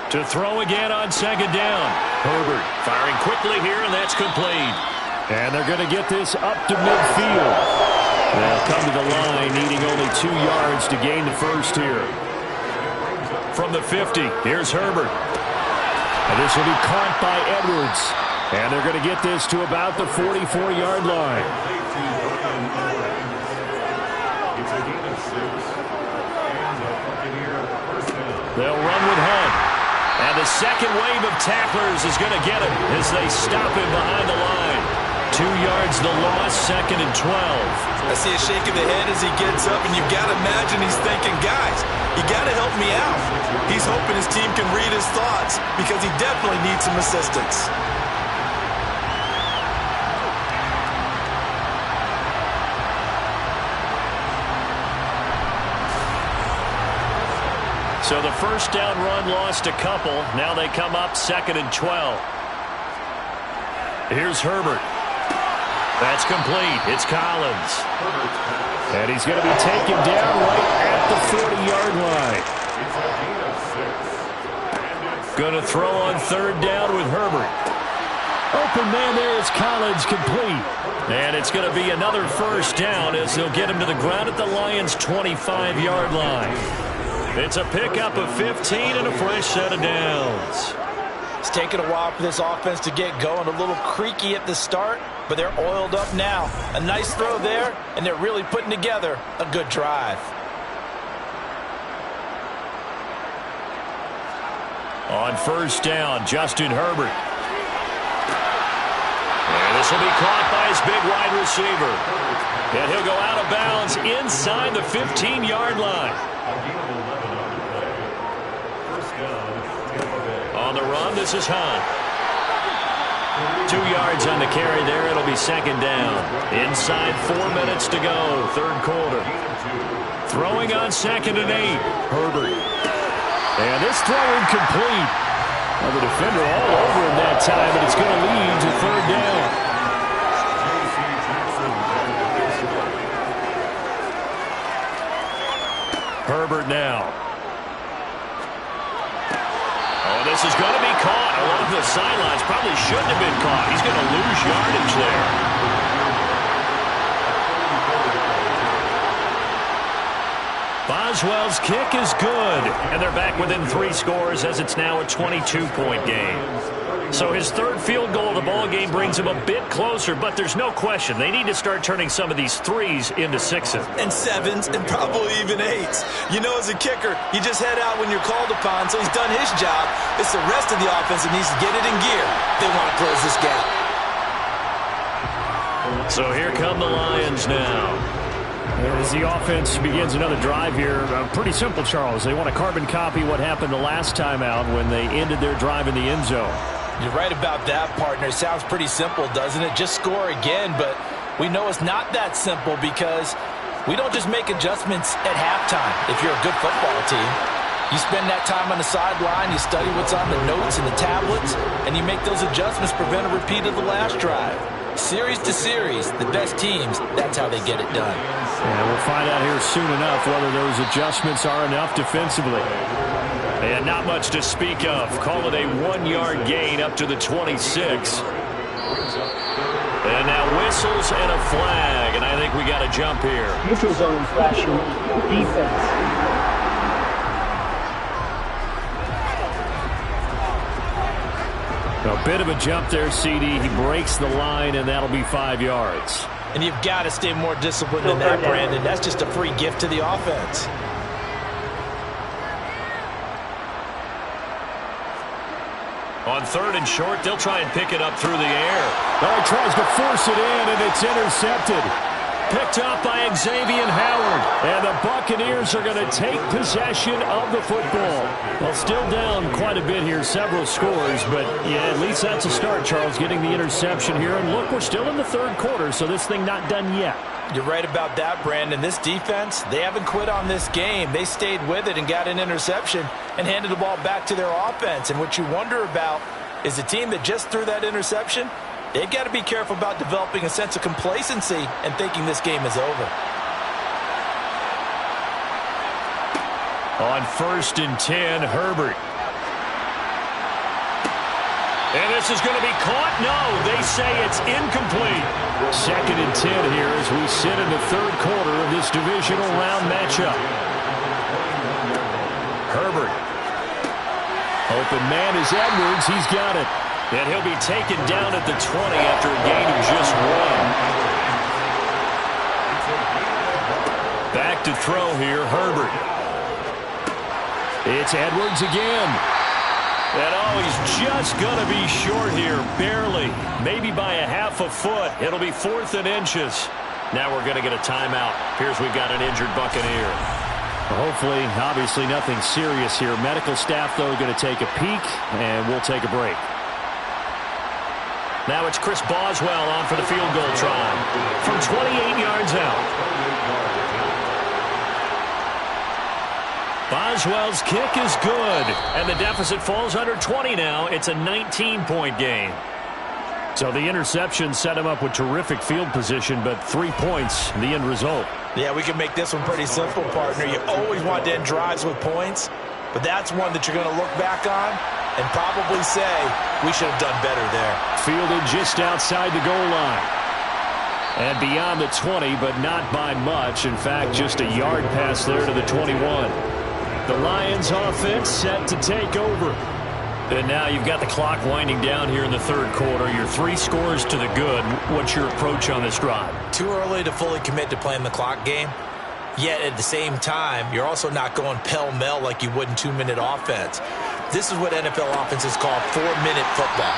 To throw again on 2nd down. Herbert firing quickly here, and that's complete. And they're going to get this up to midfield. They'll come to the line, needing only 2 yards to gain the first here. From the 50, here's Herbert. And this will be caught by Edwards. And they're going to get this to about the 44-yard line. They'll run with Hunt. And the second wave of tacklers is going to get him as they stop him behind the line. 2 yards the loss, 2nd and 12. I see a shake of the head as he gets up, and you've got to imagine he's thinking, guys, you got to help me out. He's hoping his team can read his thoughts because he definitely needs some assistance. So the first down run lost a couple. Now they come up 2nd and 12. Here's Herbert. That's complete. It's Collins. And he's going to be taken down right at the 40-yard line. Going to throw on 3rd down with Herbert. Open man there is Collins, complete. And it's going to be another first down as they'll get him to the ground at the Lions' 25-yard line. It's a pickup of 15 and a fresh set of downs. It's taken a while for this offense to get going. A little creaky at the start, but they're oiled up now. A nice throw there, and they're really putting together a good drive. On first down, Justin Herbert. And this will be caught by his big wide receiver. And he'll go out of bounds inside the 15-yard line. On the run, this is Hunt. 2 yards on the carry there. It'll be second down. Inside 4 minutes to go, third quarter. Throwing on 2nd and 8. Herbert. And this throw incomplete. Well, the defender all over him that time, and it's going to lead to third down. Herbert now. Oh, this is going to be caught along the sidelines. Probably shouldn't have been caught. He's going to lose yardage there. Boswell's kick is good, and they're back within 3 scores as it's now a 22-point game. So his third field goal of the ball game brings him a bit closer, but there's no question they need to start turning some of these 3s into 6s. And 7s, and probably even 8s. You know, as a kicker, you just head out when you're called upon, so he's done his job. It's the rest of the offense that needs to get it in gear. They want to close this gap. So here come the Lions now. As the offense begins another drive here, pretty simple, Charles. They want to carbon copy what happened the last time out when they ended their drive in the end zone. You're right about that, partner. Sounds pretty simple, doesn't it? Just score again, but we know it's not that simple because we don't just make adjustments at halftime if you're a good football team. You spend that time on the sideline, you study what's on the notes and the tablets, and you make those adjustments, prevent a repeat of the last drive. Series to series, the best teams, that's how they get it done. And we'll find out here soon enough whether those adjustments are enough defensively. And not much to speak of. Call it a 1-yard gain up to the 26. And now whistles and a flag, and I think we got a jump here. Neutral zone infraction, defense. A bit of a jump there, CD. He breaks the line, and that'll be 5 yards. And you've got to stay more disciplined than that, Brandon. That's just a free gift to the offense. On 3rd and short, they'll try and pick it up through the air. Oh, he tries to force it in, and it's intercepted. Picked up by Xavier Howard. And the Buccaneers are going to take possession of the football. Well, still down quite a bit here, several scores, but yeah, at least that's a start, Charles, getting the interception here. And look, we're still in the third quarter, so this thing not done yet. You're right about that, Brandon. This defense, they haven't quit on this game. They stayed with it and got an interception and handed the ball back to their offense. And what you wonder about is a team that just threw that interception, they've got to be careful about developing a sense of complacency and thinking this game is over. On 1st and 10, Herbert. And this is going to be caught? No, they say it's incomplete. 2nd and 10 here as we sit in the third quarter of this divisional round matchup. Herbert. Open man is Edwards. He's got it. And he'll be taken down at the 20 after a gain of just 1. Back to throw here, Herbert. It's Edwards again. And oh, he's just going to be short here, barely. Maybe by a half a foot. It'll be 4th and inches. Now we're going to get a timeout. Here's we've got an injured Buccaneer. Hopefully, obviously nothing serious here. Medical staff, though, going to take a peek, and we'll take a break. Now it's Chris Boswell on for the field goal try from 28 yards out. Boswell's kick is good, and the deficit falls under 20 now. It's a 19-point game. So the interception set him up with terrific field position, but 3 points, the end result. Yeah, we can make this one pretty simple, partner. You always want to end drives with points, but that's one that you're going to look back on and probably say, we should have done better there. Fielded just outside the goal line. And beyond the 20, but not by much. In fact, just a yard pass there to the 21. The Lions offense set to take over. And now you've got the clock winding down here in the third quarter. Your 3 scores to the good. What's your approach on this drive? Too early to fully commit to playing the clock game. Yet at the same time, you're also not going pell-mell like you would in 2-minute offense. This is what NFL offenses call 4-minute football.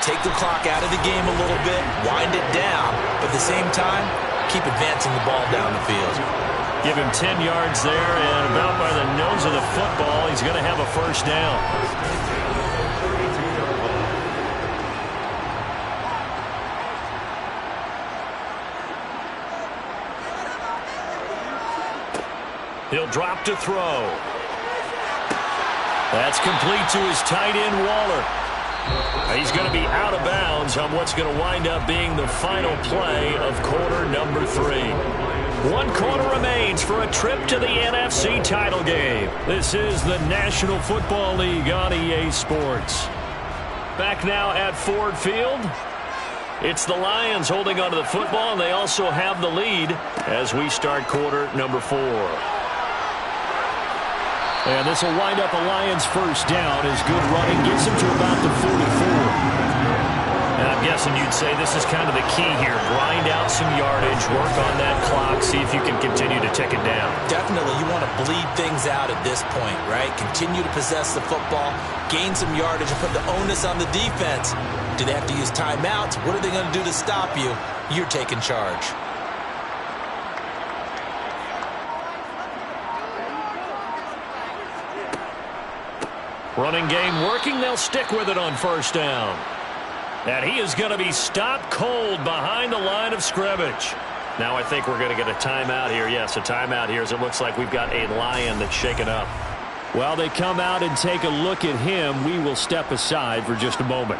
Take the clock out of the game a little bit, wind it down, but at the same time, keep advancing the ball down the field. Give him 10 yards there, and about by the nose hands of the football. He's going to have a first down. He'll drop to throw. That's complete to his tight end, Waller. He's going to be out of bounds on what's going to wind up being the final play of quarter number 3. 1 quarter remains for a trip to the NFC title game. This is the National Football League on EA Sports. Back now at Ford Field. It's the Lions holding onto the football, and they also have the lead as we start quarter number 4. And this will wind up a Lions first down as good running gets him to about the 44. And I'm guessing you'd say this is kind of the key here. Grind out some yardage, work on that clock, see if you can continue to tick it down. Definitely, you want to bleed things out at this point, right? Continue to possess the football, gain some yardage, and put the onus on the defense. Do they have to use timeouts? What are they going to do to stop you? You're taking charge. Running game working. They'll stick with it on first down. And he is going to be stopped cold behind the line of scrimmage. Now I think we're going to get a timeout here. Yes, a timeout here as it looks like we've got a Lion that's shaken up. While they come out and take a look at him, we will step aside for just a moment.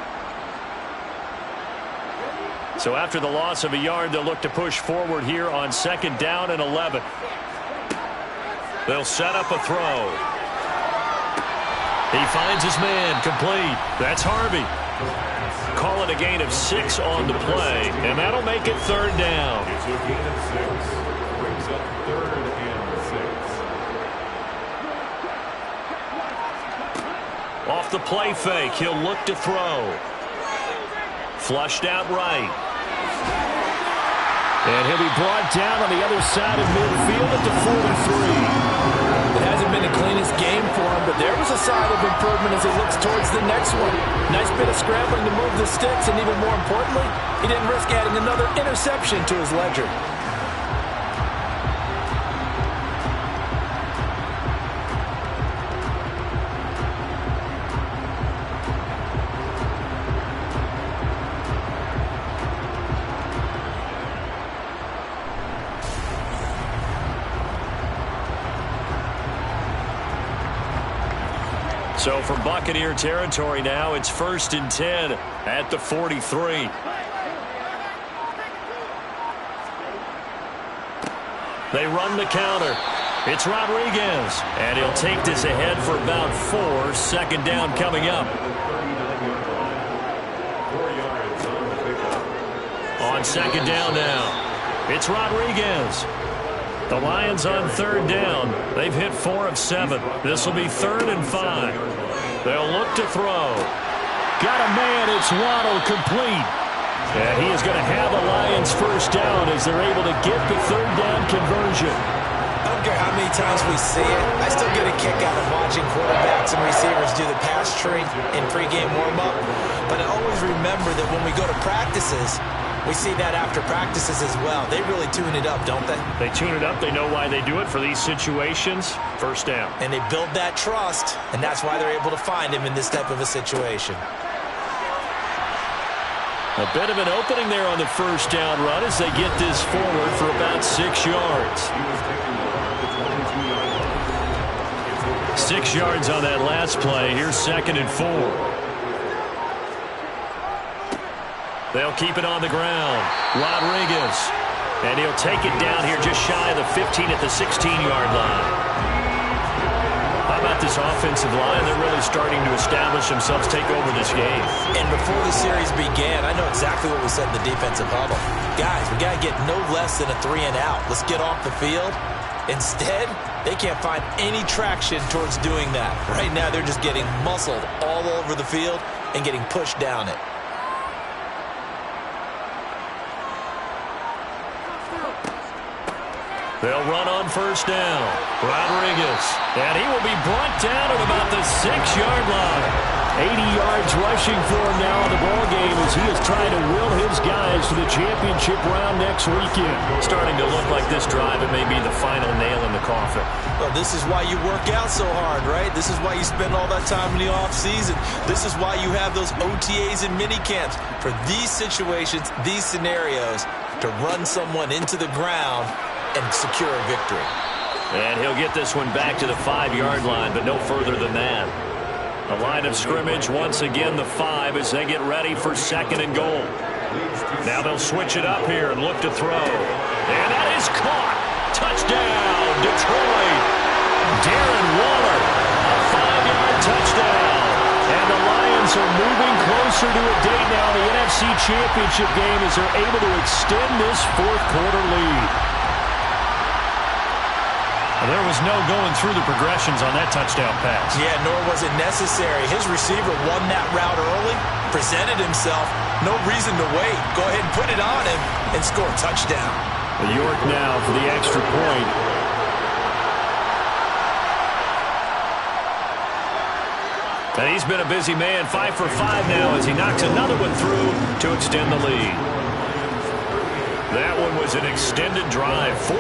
So after the loss of a yard, they'll look to push forward here on second down and 11. They'll set up a throw. He finds his man, complete. That's Harvey. Call it a gain of 6 on the play, and that'll make it third down. It's a gain of 6. Brings up 3rd and 6. Off the play fake, he'll look to throw. Flushed out right. And he'll be brought down on the other side of midfield at the 43. It hasn't been the cleanest game for him, but there was a sign of improvement as he looks towards the next one. Nice bit of scrambling to move the sticks, and even more importantly, he didn't risk adding another interception to his ledger. So from Buccaneer territory now, it's 1st and 10 at the 43. They run the counter. It's Rodriguez, and he'll take this ahead for about 4. Second down coming up. 4 yards on the pickup. On second down now, it's Rodriguez. The Lions on third down. They've hit 4 of 7. This will be 3rd and 5. They'll look to throw. Got a man. It's Waddle, complete. And he is going to have a Lions first down as they're able to get the third down conversion. I don't care how many times we see it. I still get a kick out of watching quarterbacks and receivers do the pass tree in pregame warm-up. But I always remember that when we go to practices, we see that after practices as well. They really tune it up, don't they? They tune it up. They know why they do it for these situations. First down. And they build that trust, and that's why they're able to find him in this type of a situation. A bit of an opening there on the first down run as they get this forward for about 6 yards. 6 yards on that last play. Here's 2nd and 4. They'll keep it on the ground. Rodriguez. And he'll take it down here just shy of the 15 at the 16-yard line. How about this offensive line? They're really starting to establish themselves, take over this game. And before the series began, I know exactly what we said in the defensive huddle. Guys, we got to get no less than a 3 and out. Let's get off the field. Instead, they can't find any traction towards doing that. Right now, they're just getting muscled all over the field and getting pushed down it. They'll run on first down. Rodriguez. And he will be brought down at about the 6-yard line. 80 yards rushing for him now in the ballgame as he is trying to will his guys to the championship round next weekend. Starting to look like this drive, it may be the final nail in the coffin. Well, this is why you work out so hard, right? This is why you spend all that time in the offseason. This is why you have those OTAs and mini camps for these situations, these scenarios, to run someone into the ground and secure a victory. And he'll get this one back to the 5-yard line, but no further than that. The line of scrimmage, once again, the 5 as they get ready for 2nd and goal. Now they'll switch it up here and look to throw. And that is caught. Touchdown, Detroit. Darren Waller, a 5-yard touchdown. And the Lions are moving closer to a date now in the NFC Championship game as they're able to extend this fourth-quarter lead. There was no going through the progressions on that touchdown pass. Yeah, nor was it necessary. His receiver won that route early, presented himself. No reason to wait. Go ahead and put it on him and score a touchdown. York now for the extra point. And he's been a busy man, 5 for 5 now as he knocks another one through to extend the lead. That one was an extended drive, 14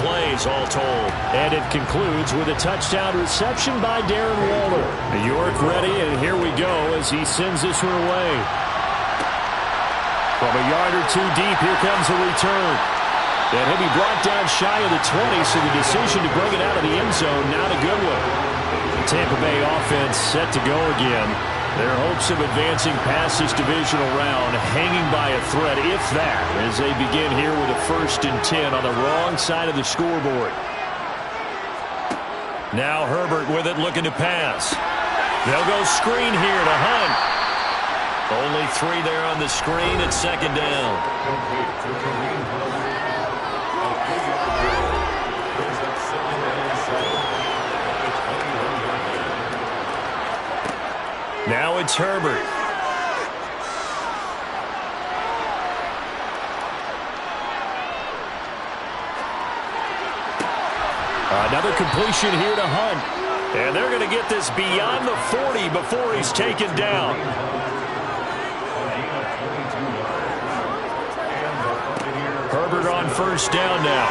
plays all told. And it concludes with a touchdown reception by Darren Waller. York ready, and here we go as he sends this one away. From a yard or two deep, here comes a return. And he'll be brought down shy of the 20, so the decision to bring it out of the end zone, not a good one. The Tampa Bay offense set to go again. Their hopes of advancing past this divisional round hanging by a thread, if that, as they begin here with a 1st and 10 on the wrong side of the scoreboard. Now Herbert with it, looking to pass. They'll go screen here to Hunt. Only 3 there on the screen at 2nd down. Now it's Herbert. Another completion here to Hunt. And they're going to get this beyond the 40 before he's taken down. Herbert on 1st down now.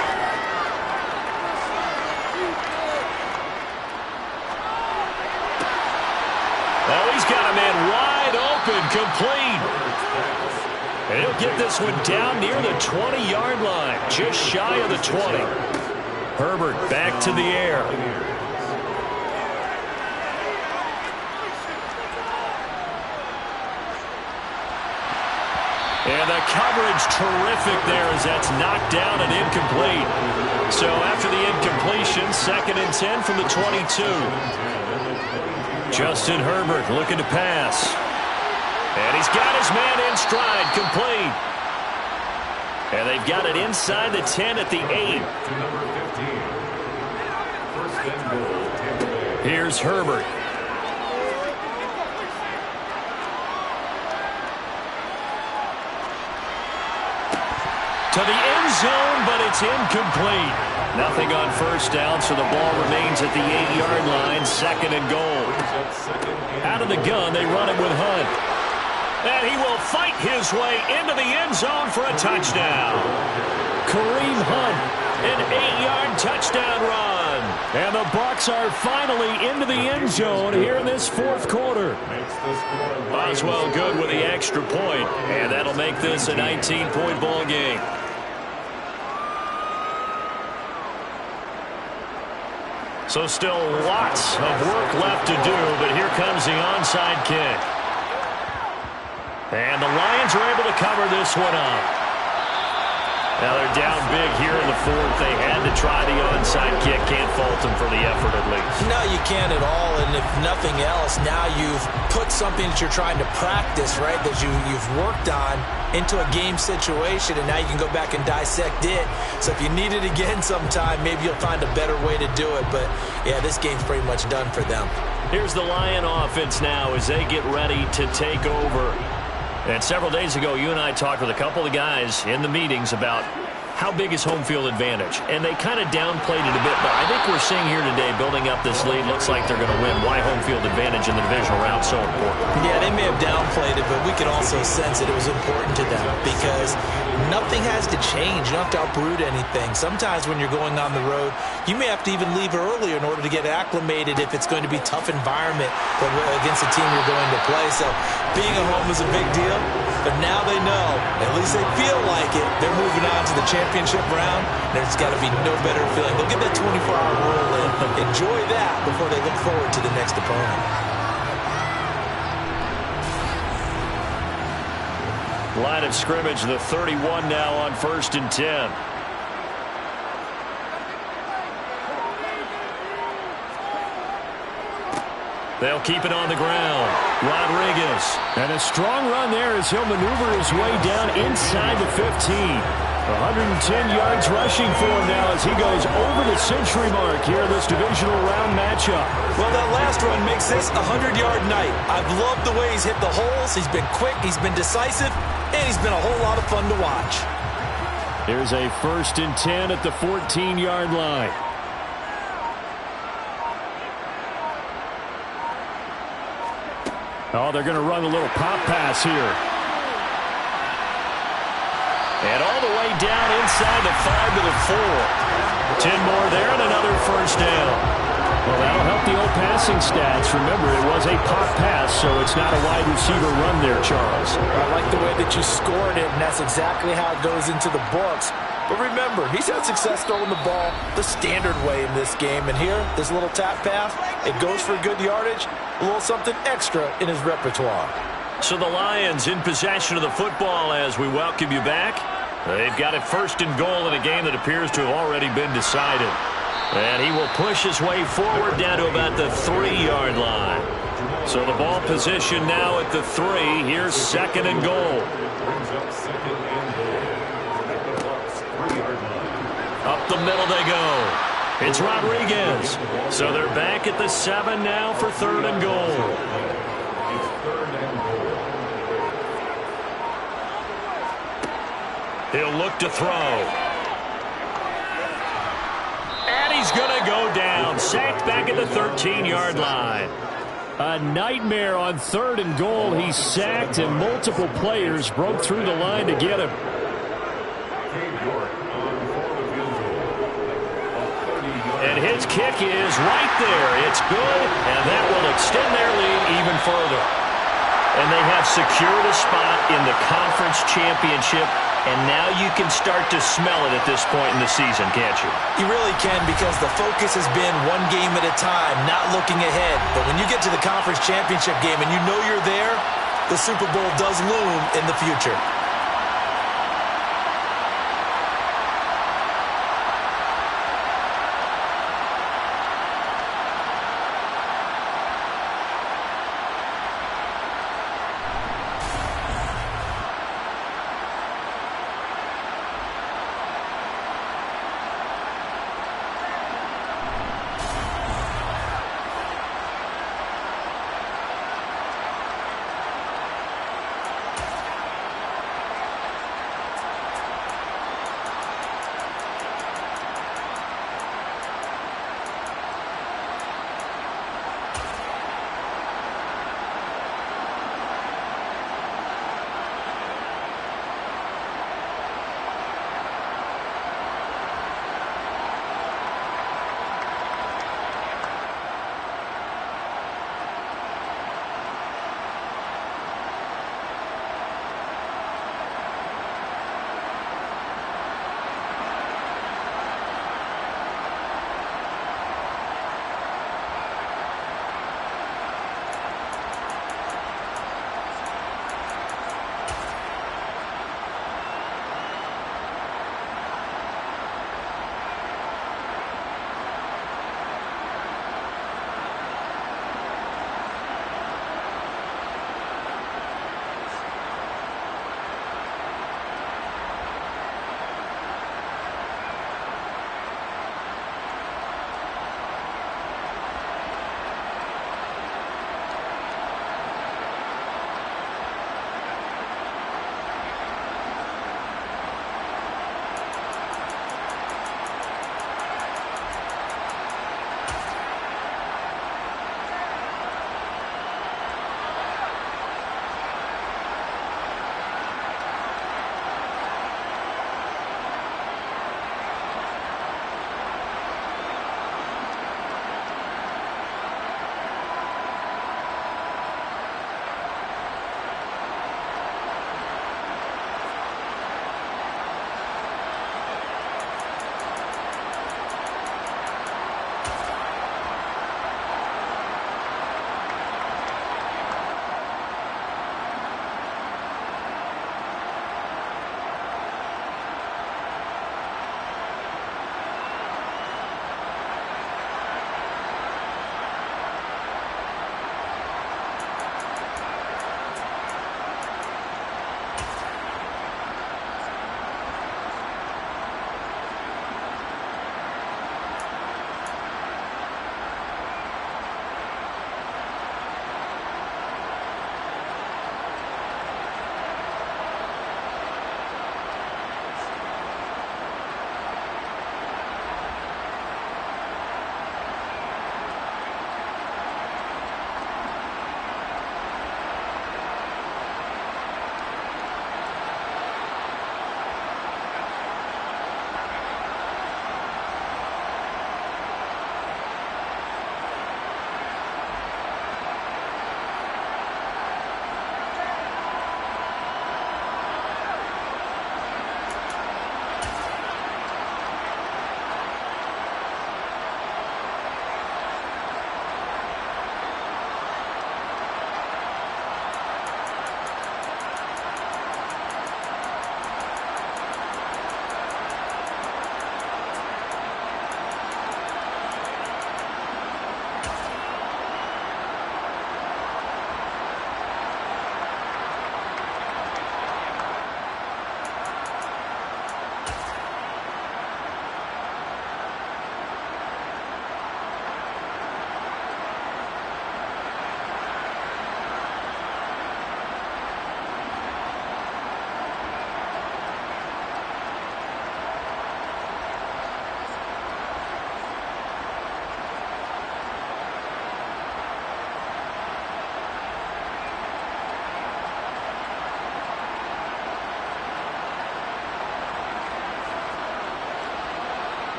Oh, he's got a man wide open, complete. And he'll get this one down near the 20-yard line, just shy of the 20. Herbert back to the air. And the coverage terrific there as that's knocked down and incomplete. So after the incompletion, 2nd and 10 from the 22. Justin Herbert looking to pass. And he's got his man in stride, complete. And they've got it inside the 10 at the 8. Here's Herbert. To the end zone, but it's incomplete. Nothing on 1st down, so the ball remains at the 8-yard line, 2nd and goal. Out of the gun, they run it with Hunt. And he will fight his way into the end zone for a touchdown. Kareem Hunt, an 8-yard touchdown run. And the Bucs are finally into the end zone here in this 4th quarter. Boswell good with the extra point, and that'll make this a 19-point ball game. So still lots of work left to do, but here comes the onside kick. And the Lions are able to cover this one up. Now they're down big here in the 4th. They had to try the onside kick. Can't fault them for the effort at least. No, you can't at all. And if nothing else, now you've put something that you're trying to practice, right, that you've worked on into a game situation, and now you can go back and dissect it. So if you need it again sometime, maybe you'll find a better way to do it. But, yeah, this game's pretty much done for them. Here's the Lion offense now as they get ready to take over. And several days ago, you and I talked with a couple of guys in the meetings about how big is home field advantage? And they kind of downplayed it a bit, but I think we're seeing here today, building up this lead, looks like they're going to win. Why home field advantage in the divisional round so important? Yeah, they may have downplayed it, but we could also sense that it was important to them because nothing has to change. You don't have to uproot anything. Sometimes when you're going on the road, you may have to even leave earlier in order to get acclimated if it's going to be a tough environment against the team you're going to play. So being at home is a big deal, but now they know, at least they feel like it, they're moving on to the championship round. There's got to be no better feeling. They'll get that 24-hour rule in. Enjoy that before they look forward to the next opponent. Line of scrimmage, the 31 now on 1st and 10. They'll keep it on the ground. Rodriguez. And a strong run there as he'll maneuver his way down inside the 15. 110 yards rushing for him now as he goes over the century mark here in this divisional round matchup. Well, that last run makes this a 100-yard night. I've loved the way he's hit the holes. He's been quick, he's been decisive, and he's been a whole lot of fun to watch. Here's a 1st and 10 at the 14-yard line. Oh, they're going to run a little pop pass here. And all the way down inside the 5 to the 4. 10 more there and another first down. Well, that'll help the old passing stats. Remember, it was a pop pass, so it's not a wide receiver run there, Charles. I like the way that you scored it, and that's exactly how it goes into the books. But remember, he's had success throwing the ball the standard way in this game. And here, this little tap pass, it goes for good yardage, a little something extra in his repertoire. So the Lions in possession of the football as we welcome you back. They've got it 1st and goal in a game that appears to have already been decided. And he will push his way forward down to about the 3-yard line. So the ball position now at the 3. Here's 2nd and goal. Up the middle they go. It's Rodriguez. So they're back at the 7 now for 3rd and goal. He'll look to throw. And he's going to go down. Sacked back at the 13-yard line. A nightmare on 3rd and goal. He's sacked, and multiple players broke through the line to get him. And his kick is right there. It's good, and that will extend their lead even further. And they have secured a spot in the conference championship, and now you can start to smell it at this point in the season, can't you? You really can, because the focus has been one game at a time, not looking ahead. But when you get to the conference championship game and you know you're there, the Super Bowl does loom in the future.